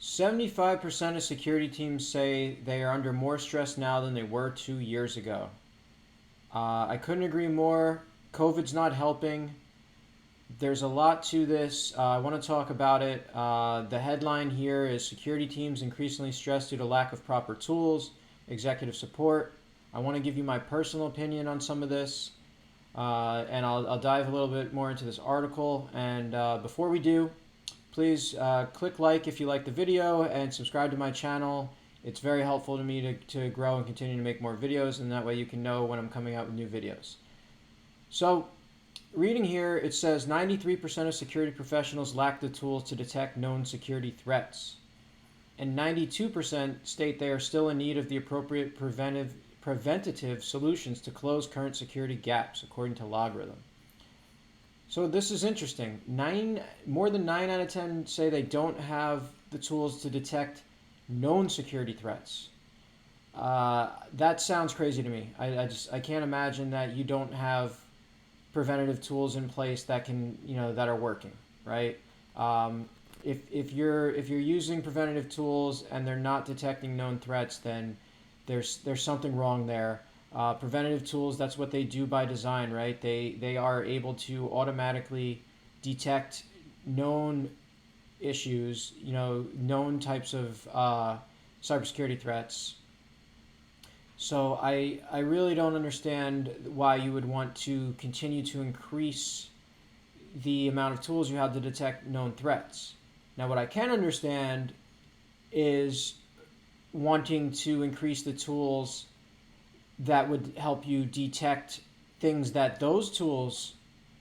75% of security teams say they are under more stress now than they were 2 years ago. I couldn't agree more. COVID's not helping. There's a lot to this. I want to talk about it. The headline here is security teams increasingly stressed due to lack of proper tools, executive support. I want to give you my personal opinion on some of this, and I'll dive a little bit more into this article. And before we do, please click like if you like the video and subscribe to my channel. It's very helpful to me to grow and continue to make more videos, and that way you can know when I'm coming out with new videos. So, reading here, it says 93% of security professionals lack the tools to detect known security threats. And 92% state they are still in need of the appropriate preventative solutions to close current security gaps, according to Logarithm. So this is interesting. More than 9 out of 10 say they don't have the tools to detect known security threats. That sounds crazy to me. I can't imagine that you don't have preventative tools in place that can, that are working, right? If you're using preventative tools and they're not detecting known threats, then there's something wrong there. Preventative tools, that's what they do by design, right? They are able to automatically detect known issues, known types of cybersecurity threats. So I really don't understand why you would want to continue to increase the amount of tools you have to detect known threats. Now, what I can understand is wanting to increase the tools that would help you detect things that those tools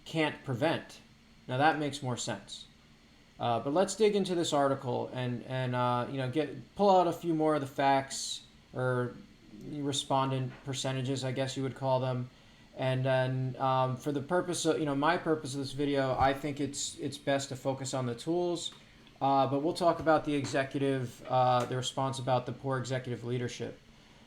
can't prevent. Now, that makes more sense. But let's dig into this article and pull out a few more of the facts, or respondent percentages, I guess you would call them. And then for the purpose of, my purpose of this video, I think it's best to focus on the tools. But we'll talk about the response about the poor executive leadership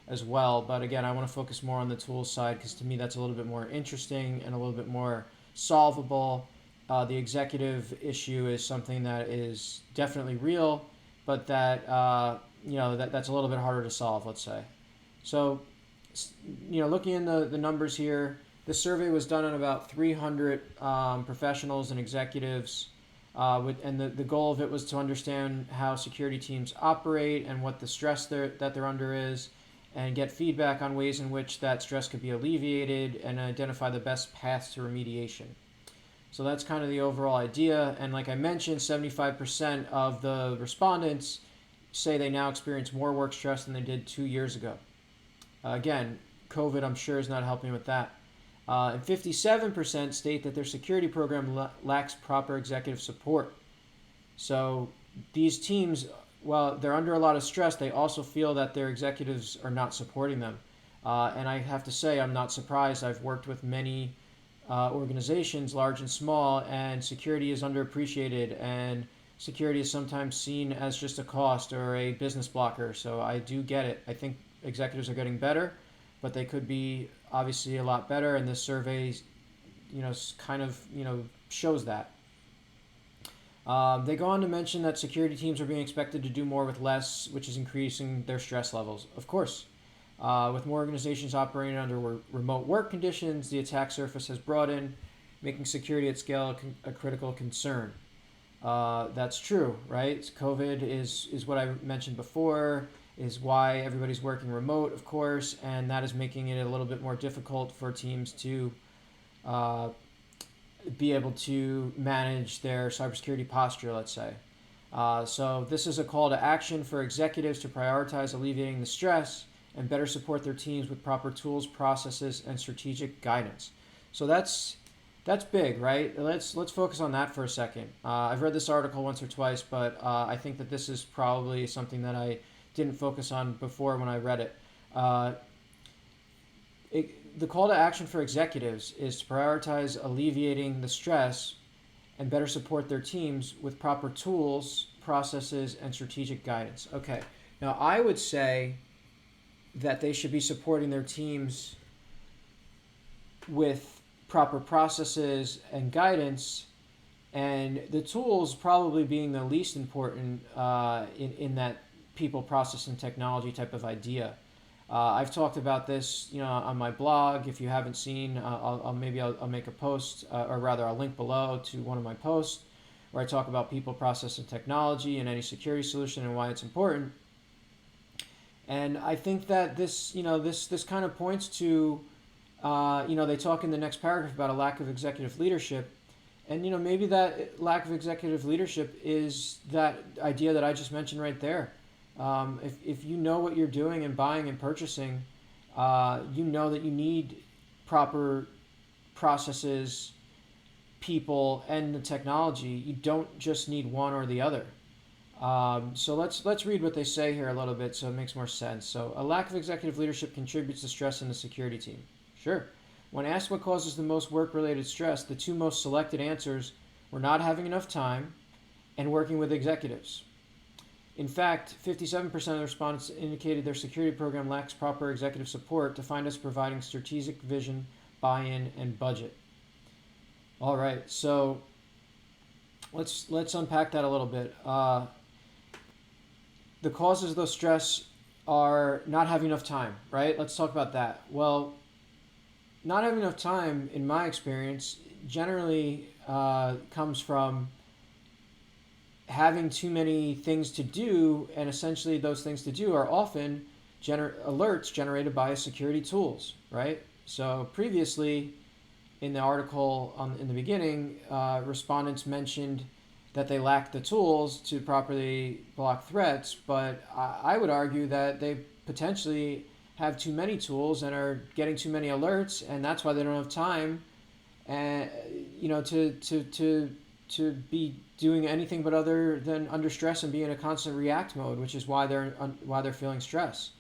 as well. But again, I want to focus more on the tools side because to me that's a little bit more interesting and a little bit more solvable. The executive issue is something that is definitely real, but that that's a little bit harder to solve, let's say. So, looking in the numbers here, this survey was done on about 300 professionals and executives, and the goal of it was to understand how security teams operate and what the stress that they're under is, and get feedback on ways in which that stress could be alleviated and identify the best paths to remediation. So that's kind of the overall idea. And like I mentioned, 75% of the respondents say they now experience more work stress than they did 2 years ago. Again, COVID, I'm sure, is not helping with that. And 57% state that their security program lacks proper executive support. So these teams, while they're under a lot of stress, they also feel that their executives are not supporting them. And I have to say, I'm not surprised. I've worked with many organizations, large and small, and security is underappreciated, and security is sometimes seen as just a cost or a business blocker. So I do get it. I think executives are getting better, but they could be obviously a lot better, and this survey, kind of, shows that. They go on to mention that security teams are being expected to do more with less, which is increasing their stress levels. Of course. With more organizations operating under remote work conditions, the attack surface has broadened, making security at scale a critical concern. That's true, right? COVID is what I mentioned before, is why everybody's working remote, of course, and that is making it a little bit more difficult for teams to be able to manage their cybersecurity posture, let's say. So this is a call to action for executives to prioritize alleviating the stress and better support their teams with proper tools, processes, and strategic guidance. So that's big, right? Let's focus on that for a second. I've read this article once or twice, but I think that this is probably something that I didn't focus on before when I read it. The call to action for executives is to prioritize alleviating the stress and better support their teams with proper tools, processes, and strategic guidance. Okay, now I would say that they should be supporting their teams with proper processes and guidance And the tools probably being the least important in that people, process, and technology type of idea. I've talked about this, on my blog. If you haven't seen, I'll make a post, or rather, I'll link below to one of my posts where I talk about people, process, and technology and any security solution and why it's important. And I think that this kind of points to, they talk in the next paragraph about a lack of executive leadership. And, maybe that lack of executive leadership is that idea that I just mentioned right there. If you know what you're doing and buying and purchasing, you know that you need proper processes, people, and the technology. You don't just need one or the other. So let's read what they say here a little bit so it makes more sense. So a lack of executive leadership contributes to stress in the security team. Sure. When asked what causes the most work-related stress, the two most selected answers were not having enough time and working with executives. In fact, 57% of the respondents indicated their security program lacks proper executive support, defined as providing strategic vision, buy-in, and budget. All right, so let's unpack that a little bit. The causes of the stress are not having enough time, right? Let's talk about that. Well, not having enough time, in my experience, generally comes from having too many things to do, and essentially those things to do are often alerts generated by security tools, right? So previously, in the article in the beginning, respondents mentioned that they lack the tools to properly block threats, but I would argue that they potentially have too many tools and are getting too many alerts, and that's why they don't have time, and to be doing anything but other than under stress and be in a constant react mode, which is why they're feeling stress.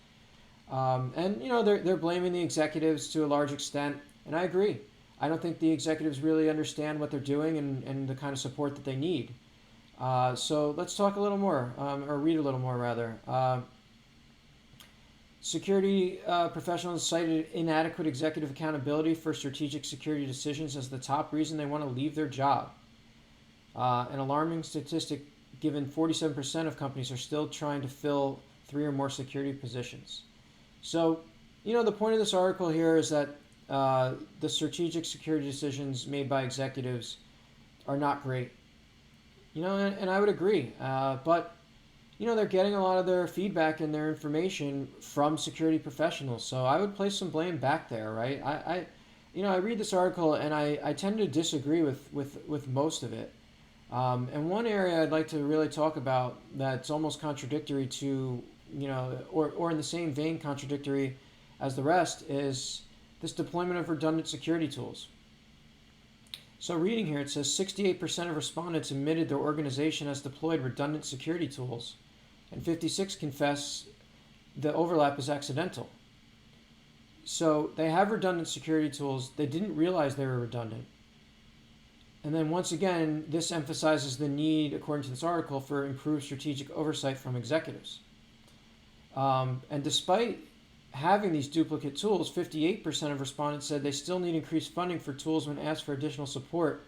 And they're blaming the executives to a large extent, and I agree. I don't think the executives really understand what they're doing and the kind of support that they need. So let's talk a little more, or read a little more rather. Security professionals cited inadequate executive accountability for strategic security decisions as the top reason they want to leave their job. An alarming statistic, given 47% of companies are still trying to fill 3 or more security positions. So, the point of this article here is that the strategic security decisions made by executives are not great. And I would agree. But they're getting a lot of their feedback and their information from security professionals. So I would place some blame back there, right? I read this article and I tend to disagree with most of it. And one area I'd like to really talk about that's almost contradictory to, or in the same vein contradictory as the rest is this deployment of redundant security tools. So reading here, it says 68% of respondents admitted their organization has deployed redundant security tools, and 56% confess the overlap is accidental. So they have redundant security tools. They didn't realize they were redundant. And then once again, this emphasizes the need, according to this article, for improved strategic oversight from executives. And despite having these duplicate tools, 58% of respondents said they still need increased funding for tools when asked for additional support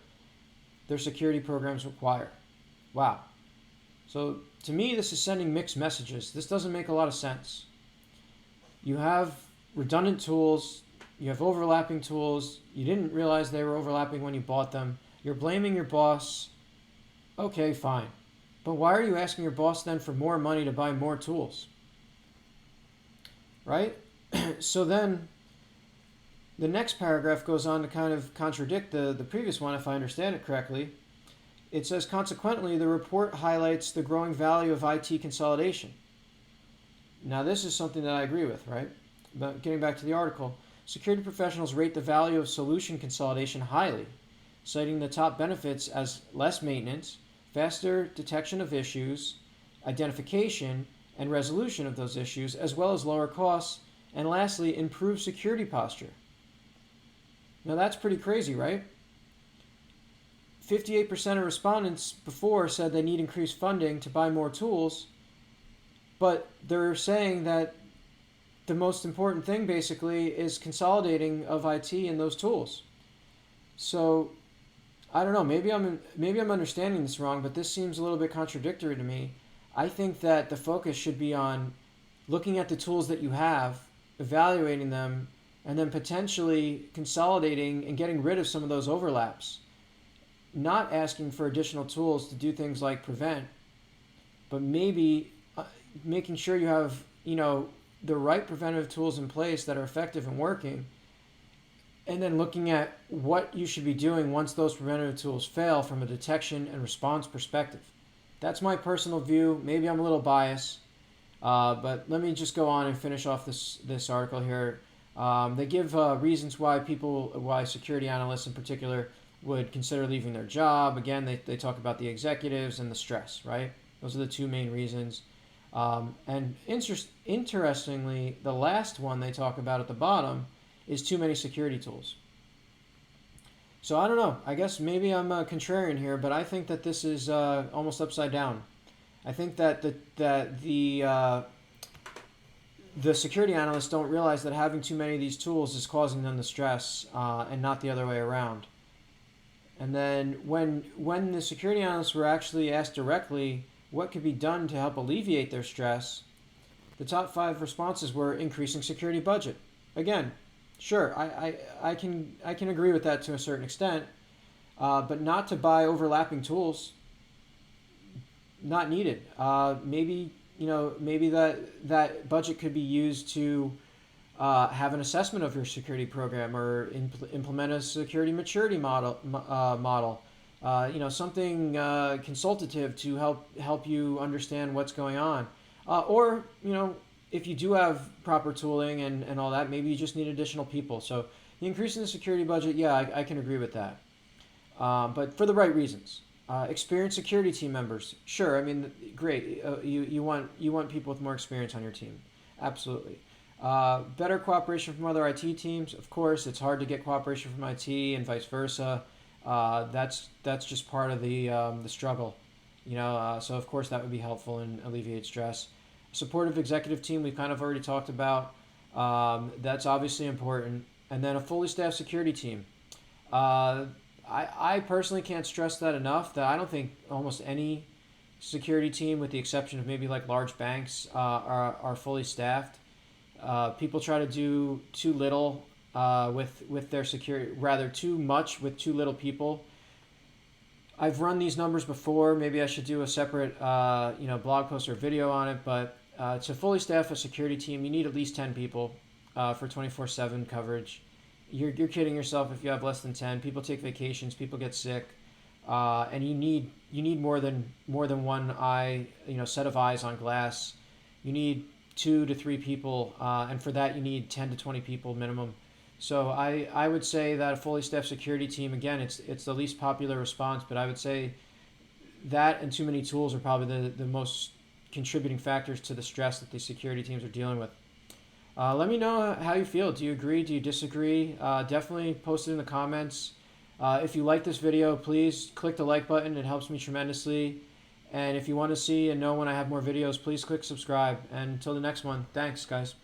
their security programs require. Wow. So to me, this is sending mixed messages. This doesn't make a lot of sense. You have redundant tools, you have overlapping tools, you didn't realize they were overlapping when you bought them, you're blaming your boss. Okay, fine. But why are you asking your boss then for more money to buy more tools? Right? So then the next paragraph goes on to kind of contradict the previous one, if I understand it correctly. It says, consequently, the report highlights the growing value of IT consolidation. Now, this is something that I agree with, right? But getting back to the article, security professionals rate the value of solution consolidation highly, citing the top benefits as less maintenance, faster detection of issues, identification, and resolution of those issues, as well as lower costs, and lastly, improved security posture. Now that's pretty crazy, right? 58% of respondents before said they need increased funding to buy more tools, but they're saying that the most important thing basically is consolidating of IT and those tools. So I don't know. Maybe I'm understanding this wrong, but this seems a little bit contradictory to me. I think that the focus should be on looking at the tools that you have, evaluating them, and then potentially consolidating and getting rid of some of those overlaps. Not asking for additional tools to do things like prevent, but maybe making sure you have, the right preventative tools in place that are effective and working, and then looking at what you should be doing once those preventative tools fail from a detection and response perspective. That's my personal view. Maybe I'm a little biased, but let me just go on and finish off this article here. They give reasons why security analysts in particular would consider leaving their job. Again, they talk about the executives and the stress, right? Those are the two main reasons. And interestingly, the last one they talk about at the bottom is too many security tools. So I don't know. I guess maybe I'm a contrarian here, but I think that this is almost upside down. I think that the security analysts don't realize that having too many of these tools is causing them the stress, and not the other way around. And then when the security analysts were actually asked directly what could be done to help alleviate their stress, the top 5 responses were increasing security budget. Again, sure, I can agree with that to a certain extent, but not to buy overlapping tools. Not needed. Maybe that budget could be used to have an assessment of your security program or implement a security maturity model. Something consultative to help you understand what's going on. Or if you do have proper tooling and all that, maybe you just need additional people. So increasing the security budget, yeah, I can agree with that. But for the right reasons. Experienced security team members, sure. I mean, great. You want people with more experience on your team, absolutely. Better cooperation from other IT teams, of course. It's hard to get cooperation from IT and vice versa. That's just part of the struggle, So of course that would be helpful and alleviate stress. Supportive executive team we've kind of already talked about. That's obviously important. And then a fully staffed security team. I personally can't stress that enough, that I don't think almost any security team, with the exception of maybe like large banks, are fully staffed. People try to do too little with their security, rather too much with too little people. I've run these numbers before. Maybe I should do a separate blog post or video on it, but to fully staff a security team, you need at least 10 people for 24/7 coverage. You're kidding yourself if you have less than 10. People take vacations, people get sick, and you need more than one set of eyes on glass. You need 2 to 3 people, and for that you need 10 to 20 people minimum. So I would say that a fully staffed security team, again, it's the least popular response, but I would say that and too many tools are probably the most contributing factors to the stress that these security teams are dealing with. Let me know how you feel. Do you agree? Do you disagree? Definitely post it in the comments. If you like this video, please click the like button. It helps me tremendously. And if you want to see and know when I have more videos, please click subscribe. And until the next one, thanks, guys.